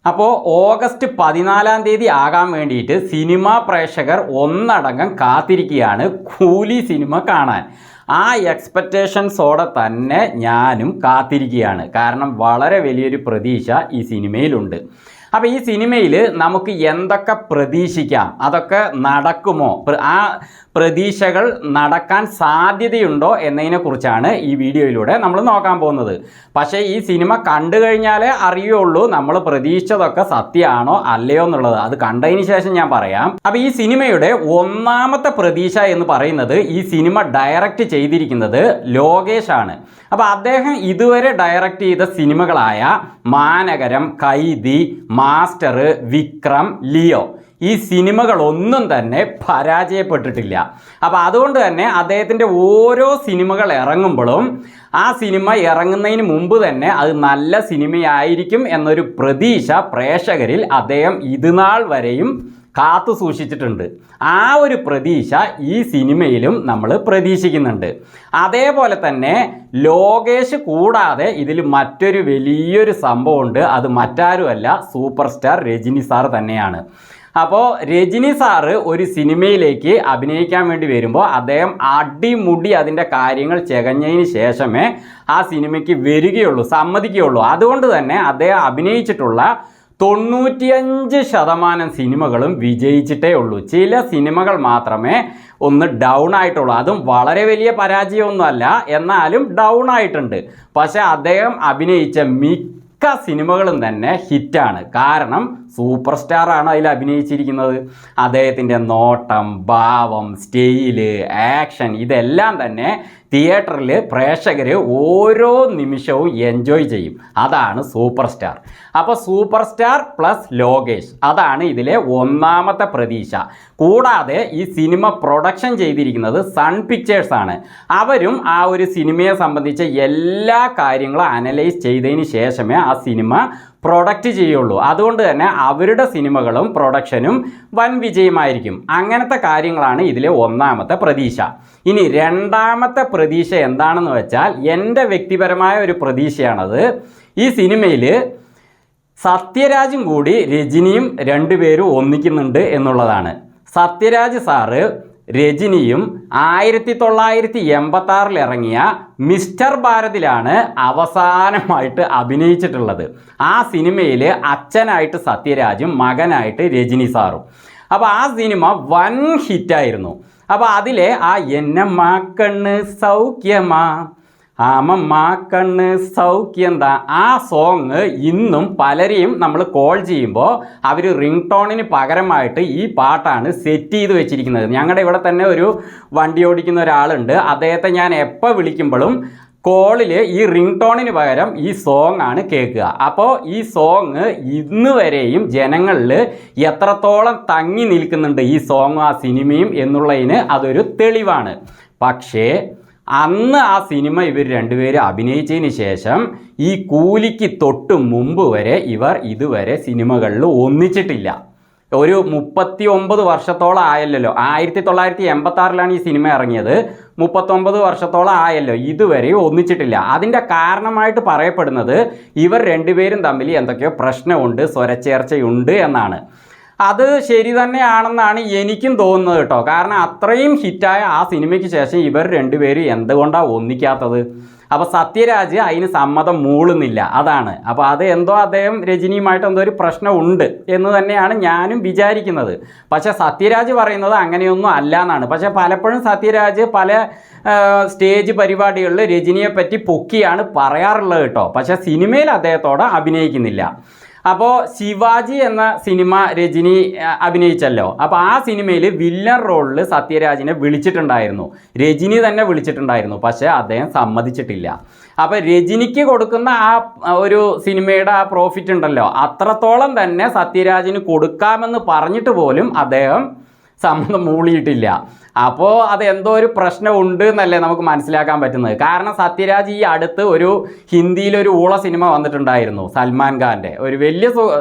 അപ്പോൾ ഓഗസ്റ്റ് 14-ാം തീയതി ആകാൻ വേണ്ടിയിട്ട് സിനിമാ പ്രേക്ഷകർ ഒന്നടങ്കം കാത്തിരിക്കുകയാണ് കൂലി സിനിമ കാണാൻ. ആ എക്സ്പെക്റ്റേഷൻസോടെ തന്നെ ഞാനും കാത്തിരിക്കുകയാണ്. കാരണം വളരെ വലിയൊരു പ്രതീക്ഷ ഈ സിനിമയിലുണ്ട്. അപ്പോൾ ഈ സിനിമയിൽ നമുക്ക് എന്തൊക്കെ പ്രതീക്ഷിക്കാം, അതൊക്കെ നടക്കുമോ, ആ പ്രതീക്ഷകൾ നടക്കാൻ സാധ്യതയുണ്ടോ എന്നതിനെക്കുറിച്ചാണ് ഈ വീഡിയോയിലൂടെ നമ്മൾ നോക്കാൻ പോകുന്നത്. പക്ഷേ ഈ സിനിമ കണ്ടു കഴിഞ്ഞാലേ അറിയുള്ളൂ നമ്മൾ പ്രതീക്ഷിച്ചതൊക്കെ സത്യമാണോ അല്ലയോ എന്നുള്ളത്. അത് കണ്ടതിന് ശേഷം ഞാൻ പറയാം. അപ്പോൾ ഈ സിനിമയുടെ ഒന്നാമത്തെ പ്രതീക്ഷ എന്ന് പറയുന്നത് ഈ സിനിമ ഡയറക്റ്റ് ചെയ്തിരിക്കുന്നത് ലോകേഷാണ്. അപ്പോൾ അദ്ദേഹം ഇതുവരെ ഡയറക്റ്റ് ചെയ്ത സിനിമകളായ മാനഗരം, കൈദി, മാസ്റ്റർ, വിക്രം, ലിയോ ഈ സിനിമകളൊന്നും തന്നെ പരാജയപ്പെട്ടിട്ടില്ല. അപ്പോൾ അതുകൊണ്ട് തന്നെ അദ്ദേഹത്തിൻ്റെ ഓരോ സിനിമകൾ ഇറങ്ങുമ്പോഴും ആ സിനിമ ഇറങ്ങുന്നതിന് മുമ്പ് തന്നെ അത് നല്ല സിനിമയായിരിക്കും എന്നൊരു പ്രതീക്ഷ പ്രേക്ഷകരിൽ അദ്ദേഹം ഇതുനാൾ വരെയും കാത്തു സൂക്ഷിച്ചിട്ടുണ്ട്. ആ ഒരു പ്രതീക്ഷ ഈ സിനിമയിലും നമ്മൾ പ്രതീക്ഷിക്കുന്നുണ്ട്. അതേപോലെ തന്നെ ലോകേഷ് കൂടാതെ ഇതിൽ മറ്റൊരു വലിയൊരു സംഭവമുണ്ട്. അത് മറ്റാരുമല്ല, സൂപ്പർ സ്റ്റാർ രജനി സാർ തന്നെയാണ്. അപ്പോൾ രജനി സാറ് ഒരു സിനിമയിലേക്ക് അഭിനയിക്കാൻ വേണ്ടി വരുമ്പോൾ അദ്ദേഹം അടിമുടി അതിൻ്റെ കാര്യങ്ങൾ ചെകഞ്ഞതിന് ശേഷമേ ആ സിനിമയ്ക്ക് വരികയുള്ളൂ, സമ്മതിക്കുകയുള്ളൂ. അതുകൊണ്ട് തന്നെ അദ്ദേഹം അഭിനയിച്ചിട്ടുള്ള 95% സിനിമകളും വിജയിച്ചിട്ടേ ഉള്ളൂ. ചില സിനിമകൾ മാത്രമേ ഒന്ന് ഡൗൺ ആയിട്ടുള്ളൂ. അതും വളരെ വലിയ പരാജയമൊന്നുമല്ല, എന്നാലും ഡൗൺ ആയിട്ടുണ്ട്. പക്ഷേ അദ്ദേഹം അഭിനയിച്ച മിക്ക സിനിമകളും തന്നെ ഹിറ്റാണ്. കാരണം സൂപ്പർ സ്റ്റാറാണ് അതിൽ അഭിനയിച്ചിരിക്കുന്നത്. അദ്ദേഹത്തിൻ്റെ നോട്ടം, ഭാവം, സ്റ്റൈല്, ആക്ഷൻ ഇതെല്ലാം തന്നെ തിയേറ്ററിൽ പ്രേക്ഷകർ ഓരോ നിമിഷവും എൻജോയ് ചെയ്യും. അതാണ് സൂപ്പർ സ്റ്റാർ. അപ്പോൾ സൂപ്പർ സ്റ്റാർ പ്ലസ് ലോകേഷ്, അതാണ് ഇതിലെ ഒന്നാമത്തെ പ്രതീക്ഷ. കൂടാതെ ഈ സിനിമ പ്രൊഡക്ഷൻ ചെയ്തിരിക്കുന്നത് സൺ പിക്ചേഴ്സ് ആണ്. അവരും ആ ഒരു സിനിമയെ സംബന്ധിച്ച എല്ലാ കാര്യങ്ങളും അനലൈസ് ചെയ്തതിന് ശേഷമേ ആ സിനിമ പ്രൊഡക്റ്റ് ചെയ്യുള്ളൂ. അതുകൊണ്ട് തന്നെ അവരുടെ സിനിമകളും പ്രൊഡക്ഷനും വൻ വിജയമായിരിക്കും. അങ്ങനത്തെ കാര്യങ്ങളാണ് ഇതിലെ ഒന്നാമത്തെ പ്രതീക്ഷ. ഇനി രണ്ടാമത്തെ പ്രതീക്ഷ എന്താണെന്ന് വെച്ചാൽ എൻ്റെ വ്യക്തിപരമായ ഒരു പ്രതീക്ഷയാണത്. ഈ സിനിമയിൽ സത്യരാജും കൂടി രജനിയും രണ്ടുപേരും ഒന്നിക്കുന്നുണ്ട് എന്നുള്ളതാണ്. സത്യരാജ് സാറ് രജനിയും 1986 ഇറങ്ങിയ മിസ്റ്റർ ഭാരതിലാണ് അവസാനമായിട്ട് അഭിനയിച്ചിട്ടുള്ളത്. ആ സിനിമയിൽ അച്ഛനായിട്ട് സത്യരാജും മകനായിട്ട് രജനി സാറും. അപ്പോൾ ആ സിനിമ വൻ ഹിറ്റായിരുന്നു. അപ്പോൾ അതിലെ ആ എന്നമ്മാ കണ്ണ് സൗഖ്യമാ ആമമ്മ കണ്ണ് സൗഖ്യന്താ ആ സോങ് ഇന്നും പലരെയും നമ്മൾ കോൾ ചെയ്യുമ്പോൾ അവർ റിംഗ് ടോണിന് പകരമായിട്ട് ഈ പാട്ടാണ് സെറ്റ് ചെയ്ത് വെച്ചിരിക്കുന്നത്. ഞങ്ങളുടെ ഇവിടെ തന്നെ ഒരു വണ്ടി ഓടിക്കുന്ന ഒരാളുണ്ട്. അദ്ദേഹത്തെ ഞാൻ എപ്പോൾ വിളിക്കുമ്പോഴും കോളിൽ ഈ റിംഗ് ടോണിന് പകരം ഈ സോങ് ആണ് കേൾക്കുക. അപ്പോൾ ഈ സോങ് ഇന്ന് വരെയും ജനങ്ങളിൽ എത്രത്തോളം തങ്ങി നിൽക്കുന്നുണ്ട് ഈ സോങ്ങും ആ സിനിമയും എന്നുള്ളതിന് അതൊരു തെളിവാണ്. പക്ഷേ അന്ന് ആ സിനിമ ഇവർ രണ്ടുപേരും അഭിനയിച്ചതിന് ശേഷം ഈ കൂലിക്ക് തൊട്ട് മുമ്പ് വരെ ഇവർ ഇതുവരെ സിനിമകളിൽ ഒന്നിച്ചിട്ടില്ല. ഒരു 39 വർഷത്തോളം ആയല്ലോ. 1986 ഈ സിനിമ ഇറങ്ങിയത്. 39 വർഷത്തോളം ആയല്ലോ, ഇതുവരെ ഒന്നിച്ചിട്ടില്ല. അതിൻ്റെ കാരണമായിട്ട് പറയപ്പെടുന്നത് ഇവർ രണ്ടുപേരും തമ്മിൽ എന്തൊക്കെയോ പ്രശ്നമുണ്ട്, സ്വരച്ചേർച്ചയുണ്ട് എന്നാണ്. അത് ശരി തന്നെയാണെന്നാണ് എനിക്കും തോന്നുന്നത് കേട്ടോ. കാരണം അത്രയും ഹിറ്റായ ആ സിനിമയ്ക്ക് ശേഷം ഇവർ രണ്ടുപേരും എന്തുകൊണ്ടാണ് ഒന്നിക്കാത്തത്? അപ്പോൾ സത്യരാജ് അതിന് സമ്മതം മൂളുന്നില്ല, അതാണ്. അപ്പോൾ അത് എന്തോ അദ്ദേഹം രജനിയുമായിട്ട് എന്തോ ഒരു പ്രശ്നമുണ്ട് എന്ന് തന്നെയാണ് ഞാനും വിചാരിക്കുന്നത്. പക്ഷേ സത്യരാജ് പറയുന്നത് അങ്ങനെയൊന്നും അല്ല എന്നാണ്. പക്ഷേ പലപ്പോഴും സത്യരാജ് പല സ്റ്റേജ് പരിപാടികളിൽ രജനിയെ പറ്റി പൊക്കിയാണ് പറയാറുള്ളത് കേട്ടോ. പക്ഷേ സിനിമയിൽ അദ്ദേഹത്തോട് അഭിനയിക്കുന്നില്ല. അപ്പോൾ ശിവാജി എന്ന സിനിമ രജനി അഭിനയിച്ചല്ലോ. അപ്പോൾ ആ സിനിമയിൽ വില്ലൻ റോളിൽ സത്യരാജിനെ വിളിച്ചിട്ടുണ്ടായിരുന്നു, രജനി തന്നെ വിളിച്ചിട്ടുണ്ടായിരുന്നു. പക്ഷേ അദ്ദേഹം സമ്മതിച്ചിട്ടില്ല. അപ്പോൾ രജനിക്ക് കൊടുക്കുന്ന ആ ഒരു സിനിമയുടെ ആ പ്രോഫിറ്റ് ഉണ്ടല്ലോ, അത്രത്തോളം തന്നെ സത്യരാജിന് കൊടുക്കാമെന്ന് പറഞ്ഞിട്ട് പോലും അദ്ദേഹം സമ്മതം മൂളിയിട്ടില്ല. അപ്പോൾ അത് എന്തോ ഒരു പ്രശ്നമുണ്ട് എന്നല്ലേ നമുക്ക് മനസ്സിലാക്കാൻ പറ്റുന്നത്. കാരണം സത്യരാജ് ഈ അടുത്ത് ഒരു ഹിന്ദിയിലൊരു ഊള സിനിമ വന്നിട്ടുണ്ടായിരുന്നു, സൽമാൻ ഖാൻ്റെ. ഒരു വലിയ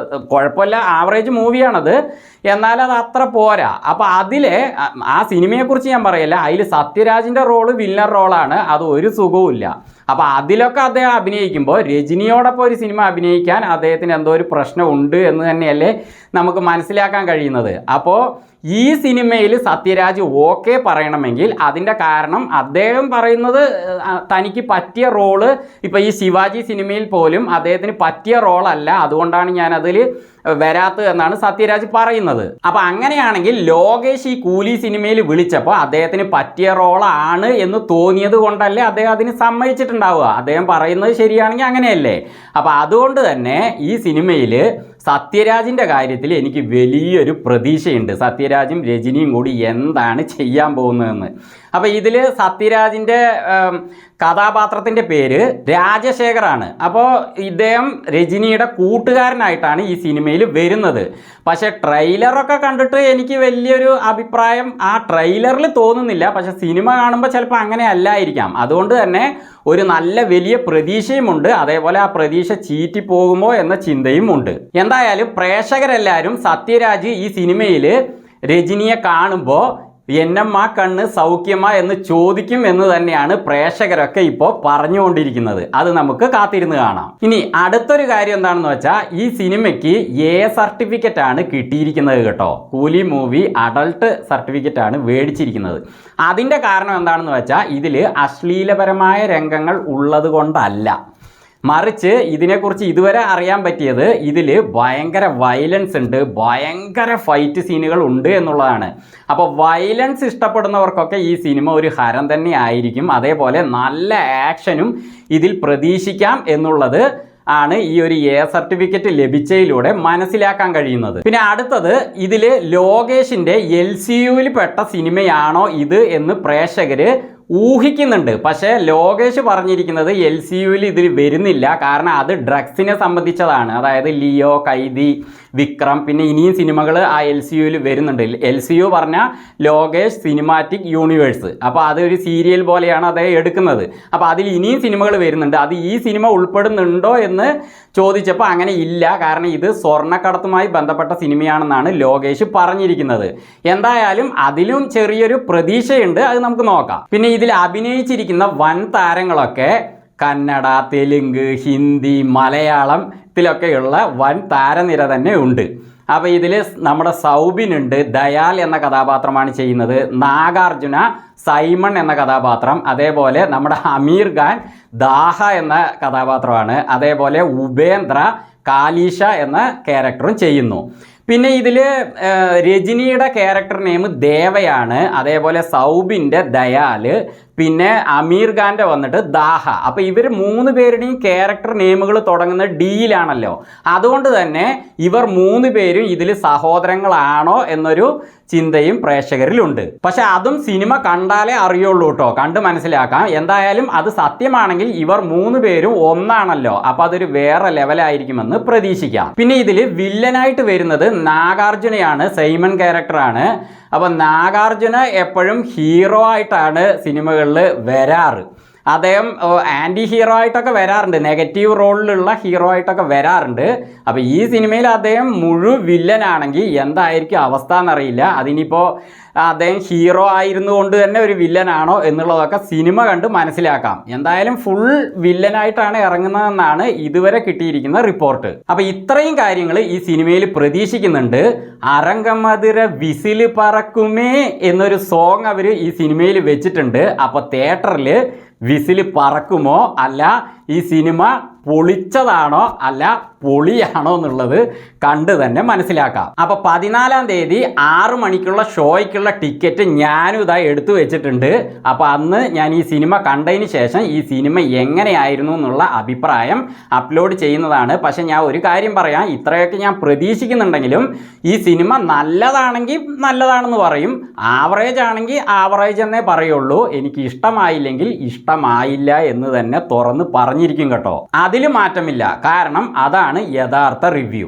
കുഴപ്പമില്ല, ആവറേജ് മൂവിയാണത്, എന്നാൽ അത് അത്ര പോരാ. അപ്പോൾ അതിലെ ആ സിനിമയെക്കുറിച്ച് ഞാൻ പറയില്ല, അതിൽ സത്യരാജിൻ്റെ റോള് വില്ലൻ റോളാണ്, അത് ഒരു സുഖവുമില്ല. അപ്പോൾ അതിലൊക്കെ അദ്ദേഹം അഭിനയിക്കുമ്പോൾ രജനിയോടൊപ്പം ഒരു സിനിമ അഭിനയിക്കാൻ അദ്ദേഹത്തിന് എന്തോ ഒരു പ്രശ്നമുണ്ട് എന്ന് തന്നെയല്ലേ നമുക്ക് മനസ്സിലാക്കാൻ കഴിയുന്നത്. അപ്പോൾ ഈ സിനിമയിൽ സത്യരാജ് ഓക്കെ പറയണമെങ്കിൽ അതിൻ്റെ കാരണം അദ്ദേഹം പറയുന്നത് തനിക്ക് പറ്റിയ റോള് ഇപ്പോൾ ഈ ശിവാജി സിനിമയിൽ പോലും അദ്ദേഹത്തിന് പറ്റിയ റോളല്ല, അതുകൊണ്ടാണ് ഞാൻ അതിൽ വരാത്തത് എന്നാണ് സത്യരാജ് പറയുന്നത്. അപ്പോൾ അങ്ങനെയാണെങ്കിൽ ലോകേഷ് ഈ കൂലി സിനിമയിൽ വിളിച്ചപ്പോൾ അദ്ദേഹത്തിന് പറ്റിയ റോളാണ് എന്ന് തോന്നിയത് കൊണ്ടല്ലേ അദ്ദേഹം അതിന് സമ്മതിച്ചിട്ടുണ്ടാവുക. അദ്ദേഹം പറയുന്നത് ശരിയാണെങ്കിൽ അങ്ങനെയല്ലേ. അപ്പോൾ അതുകൊണ്ട് തന്നെ ഈ സിനിമയിൽ സത്യരാജിൻ്റെ കാര്യത്തിൽ എനിക്ക് വലിയൊരു പ്രതീക്ഷയുണ്ട്. സത്യരാജും രജനിയും കൂടി എന്താണ് ചെയ്യാൻ പോകുന്നതെന്ന്. അപ്പോൾ ഇതിൽ സത്യരാജിൻ്റെ കഥാപാത്രത്തിൻ്റെ പേര് രാജശേഖറാണ്. അപ്പോൾ ഇദ്ദേഹം രജനിയുടെ കൂട്ടുകാരനായിട്ടാണ് ഈ സിനിമയിൽ വരുന്നത്. പക്ഷേ ട്രെയിലറൊക്കെ കണ്ടിട്ട് എനിക്ക് വലിയൊരു അഭിപ്രായം ആ ട്രെയിലറിൽ തോന്നുന്നില്ല. പക്ഷേ സിനിമ കാണുമ്പോൾ ചിലപ്പോൾ അങ്ങനെ അല്ലായിരിക്കാം. അതുകൊണ്ട് തന്നെ ഒരു നല്ല വലിയ പ്രതീക്ഷയുമുണ്ട്. അതേപോലെ ആ പ്രതീക്ഷ ചീറ്റിപ്പോകുമോ എന്ന ചിന്തയും ഉണ്ട്. എന്തായാലും പ്രേക്ഷകരെല്ലാവരും സത്യരാജ് ഈ സിനിമയിൽ രജനിയെ കാണുമ്പോൾ എന്നമ്മ കണ്ണ് സൗഖ്യമാ എന്ന് ചോദിക്കും എന്ന് തന്നെയാണ് പ്രേക്ഷകരൊക്കെ ഇപ്പോൾ പറഞ്ഞുകൊണ്ടിരിക്കുന്നത്. അത് നമുക്ക് കാത്തിരുന്ന് കാണാം. ഇനി അടുത്തൊരു കാര്യം എന്താണെന്ന് വെച്ചാൽ ഈ സിനിമയ്ക്ക് എ സർട്ടിഫിക്കറ്റ് ആണ് കിട്ടിയിരിക്കുന്നത് കേട്ടോ. കൂലി മൂവി അഡൾട്ട് സർട്ടിഫിക്കറ്റ് ആണ് മേടിച്ചിരിക്കുന്നത്. അതിൻ്റെ കാരണം എന്താണെന്ന് വെച്ചാൽ ഇതിൽ അശ്ലീലപരമായ രംഗങ്ങൾ ഉള്ളത് കൊണ്ടല്ല, മറിച്ച് ഇതിനെക്കുറിച്ച് ഇതുവരെ അറിയാൻ പറ്റിയത് ഇതിൽ ഭയങ്കര വയലൻസ് ഉണ്ട്, ഭയങ്കര ഫൈറ്റ് സീനുകൾ ഉണ്ട് എന്നുള്ളതാണ്. അപ്പോൾ വയലൻസ് ഇഷ്ടപ്പെടുന്നവർക്കൊക്കെ ഈ സിനിമ ഒരു ഹരം തന്നെ ആയിരിക്കും. അതേപോലെ നല്ല ആക്ഷനും ഇതിൽ പ്രതീക്ഷിക്കാം എന്നുള്ളത് ആണ് ഈ ഒരു എ സർട്ടിഫിക്കറ്റ് ലഭിച്ചതിലൂടെ മനസ്സിലാക്കാൻ കഴിയുന്നത്. പിന്നെ അടുത്തത്, ഇതിൽ ലോകേഷിൻ്റെ LCUവിൽ പെട്ട സിനിമയാണോ ഇത് എന്ന് പ്രേക്ഷകർ ഊഹിക്കുന്നുണ്ട്. പക്ഷേ ലോകേഷ് പറഞ്ഞിരിക്കുന്നത് LCUവിൽ ഇതിൽ വരുന്നില്ല, കാരണം അത് ഡ്രഗ്സിനെ സംബന്ധിച്ചതാണ്. അതായത് ലിയോ, കൈദി, വിക്രം, പിന്നെ ഇനിയും സിനിമകൾ ആ LCUവിൽ വരുന്നുണ്ട്. LCU പറഞ്ഞാൽ ലോകേഷ് സിനിമാറ്റിക് യൂണിവേഴ്സ്. അപ്പോൾ അതൊരു സീരിയൽ പോലെയാണ് അദ്ദേഹം എടുക്കുന്നത്. അപ്പോൾ അതിൽ ഇനിയും സിനിമകൾ വരുന്നുണ്ട്. അത് ഈ സിനിമ ഉൾപ്പെടുന്നുണ്ടോ എന്ന് ചോദിച്ചപ്പോൾ അങ്ങനെ ഇല്ല, കാരണം ഇത് സ്വർണ്ണക്കടത്തുമായി ബന്ധപ്പെട്ട സിനിമയാണെന്നാണ് ലോകേഷ് പറഞ്ഞിരിക്കുന്നത്. എന്തായാലും അതിലും ചെറിയൊരു പ്രതീക്ഷയുണ്ട്, അത് നമുക്ക് നോക്കാം. പിന്നെ ഇതിൽ അഭിനയിച്ചിരിക്കുന്ന വൻ താരങ്ങളൊക്കെ കന്നഡ, തെലുങ്ക്, ഹിന്ദി, മലയാളത്തിലൊക്കെയുള്ള വൻ താരനിര തന്നെ ഉണ്ട്. അപ്പോൾ ഇതിൽ നമ്മുടെ സൗബിൻ ഉണ്ട്, ദയാൽ എന്ന കഥാപാത്രമാണ് ചെയ്യുന്നത്. നാഗാർജുന സൈമൺ എന്ന കഥാപാത്രം, അതേപോലെ നമ്മുടെ അമീർ ഖാൻ ദാഹ എന്ന കഥാപാത്രമാണ്. അതേപോലെ ഉപേന്ദ്ര കാലീഷ എന്ന ക്യാരക്ടറും ചെയ്യുന്നു. പിന്നെ ഇതിൽ രജനിയുടെ ക്യാരക്ടർ നെയിം ദേവയാണ്. അതേപോലെ സൗബിൻ്റെ ദയാൽ, പിന്നെ അമീർ ഖാൻ്റെ വന്നിട്ട് ദാഹ. അപ്പോൾ ഇവർ 3 പേരുടെയും ക്യാരക്ടർ നെയിമുകൾ തുടങ്ങുന്ന ഡിയിലാണല്ലോ. അതുകൊണ്ട് തന്നെ ഇവർ 3 പേരും ഇതിൽ സഹോദരങ്ങളാണോ എന്നൊരു ചിന്തയും പ്രേക്ഷകരിലുണ്ട്. പക്ഷെ അതും സിനിമ കണ്ടാലേ അറിയുള്ളൂ കേട്ടോ, കണ്ട് മനസ്സിലാക്കാം. എന്തായാലും അത് സത്യമാണെങ്കിൽ ഇവർ 3 പേരും ഒന്നാണല്ലോ, അപ്പോൾ അതൊരു വേറെ ലെവലായിരിക്കുമെന്ന് പ്രതീക്ഷിക്കാം. പിന്നെ ഇതിൽ വില്ലനായിട്ട് വരുന്നത് നാഗാർജുനയാണ്, സൈമൺ ക്യാരക്ടറാണ്. അപ്പോൾ നാഗാർജുന എപ്പോഴും ഹീറോ ആയിട്ടാണ് സിനിമകളിൽ വരാറ്. അദ്ദേഹം ആൻറ്റി ഹീറോ ആയിട്ടൊക്കെ വരാറുണ്ട്, നെഗറ്റീവ് റോളിലുള്ള ഹീറോ ആയിട്ടൊക്കെ വരാറുണ്ട്. അപ്പോൾ ഈ സിനിമയിൽ അദ്ദേഹം മുഴുവൻ വില്ലനാണെങ്കിൽ എന്തായിരിക്കും അവസ്ഥ എന്നറിയില്ല. അതിനിപ്പോൾ അദ്ദേഹം ഹീറോ ആയിരുന്നു കൊണ്ട് തന്നെ ഒരു വില്ലനാണോ എന്നുള്ളതൊക്കെ സിനിമ കണ്ട് മനസ്സിലാക്കാം. എന്തായാലും ഫുൾ വില്ലനായിട്ടാണ് ഇറങ്ങുന്നതെന്നാണ് ഇതുവരെ കിട്ടിയിരിക്കുന്ന റിപ്പോർട്ട്. അപ്പോൾ ഇത്രയും കാര്യങ്ങൾ ഈ സിനിമയിൽ പ്രതീക്ഷിക്കുന്നുണ്ട്. അരങ്കമധുര വിസിൽ പറക്കുമേ എന്നൊരു സോങ് അവർ ഈ സിനിമയിൽ വെച്ചിട്ടുണ്ട്. അപ്പോൾ തിയേറ്ററിൽ വിസിൽ പറക്കുമോ അല്ല ഈ സിനിമ പൊളിച്ചതാണോ അല്ല പൊളിയാണോ എന്നുള്ളത് കണ്ട് തന്നെ മനസ്സിലാക്കാം. അപ്പോൾ 14-ാം തീയതി 6 മണിക്കുള്ള ഷോയ്ക്കുള്ള ടിക്കറ്റ് ഞാനും ഇതായി എടുത്തു വെച്ചിട്ടുണ്ട്. അപ്പോൾ അന്ന് ഞാൻ ഈ സിനിമ കണ്ടതിന് ശേഷം ഈ സിനിമ എങ്ങനെയായിരുന്നു എന്നുള്ള അഭിപ്രായം അപ്ലോഡ് ചെയ്യുന്നതാണ്. പക്ഷേ ഞാൻ ഒരു കാര്യം പറയാം, ഇത്രയൊക്കെ ഞാൻ പ്രതീക്ഷിക്കുന്നുണ്ടെങ്കിലും ഈ സിനിമ നല്ലതാണെങ്കിൽ നല്ലതാണെന്ന് പറയും, ആവറേജ് ആണെങ്കിൽ ആവറേജ് എന്നേ പറയുള്ളൂ. എനിക്ക് ഇഷ്ടമായില്ലെങ്കിൽ ഇഷ്ടമായില്ല എന്ന് തന്നെ തുറന്ന് പറഞ്ഞിരിക്കും കേട്ടോ. അതിൽ മാറ്റമില്ല, കാരണം അതാണ് യഥാർത്ഥ റിവ്യൂ.